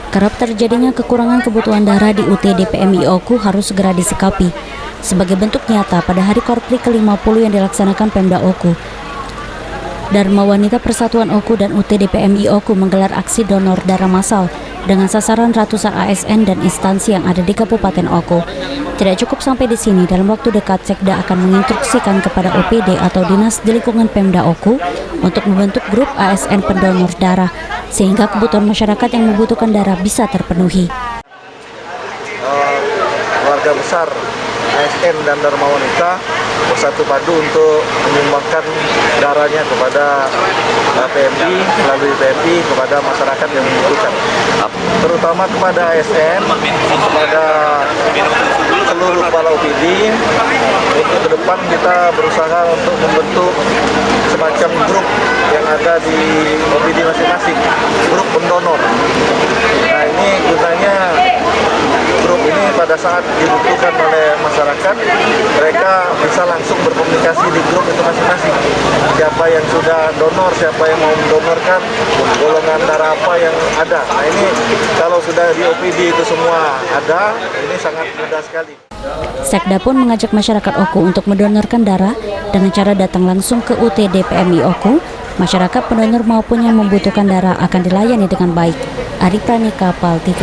Kerap terjadinya kekurangan kebutuhan darah di UTD PMI Oku harus segera disikapi. Sebagai bentuk nyata, pada Hari Korpri ke-50 yang dilaksanakan Pemda Oku, Dharma Wanita Persatuan Oku dan UTD PMI Oku menggelar aksi donor darah massal dengan sasaran ratusan ASN dan instansi yang ada di Kabupaten Oku. Tidak cukup sampai di sini, dalam waktu dekat Sekda akan menginstruksikan kepada OPD atau dinas di lingkungan Pemda Oku untuk membentuk grup ASN pendonor darah sehingga kebutuhan masyarakat yang membutuhkan darah bisa terpenuhi. Keluarga besar ASN dan Dharma Wanita bersatu padu untuk menyumbangkan darahnya kepada PMI, melalui PMI kepada masyarakat yang membutuhkan, terutama kepada ASN, kepada seluruh kepala OPD. Untuk ke depan kita berusaha untuk membentuk semacam grup yang ada di OPD masing-masing, grup pendonor. Nah, ini gunanya grup ini pada saat dibutuhkan oleh masyarakat, mereka bisa langsung berkomunikasi di grup itu masing-masing. Siapa yang sudah donor, siapa yang mau mendonorkan, golongan darah apa yang ada. Nah, ini kalau sudah di OPD itu semua ada, ini sangat mudah sekali. Sekda pun mengajak masyarakat Oku untuk mendonorkan darah dengan cara datang langsung ke UTD PMI Oku. Masyarakat pendonor maupun yang membutuhkan darah akan dilayani dengan baik. Ari Pranika, PAL TV.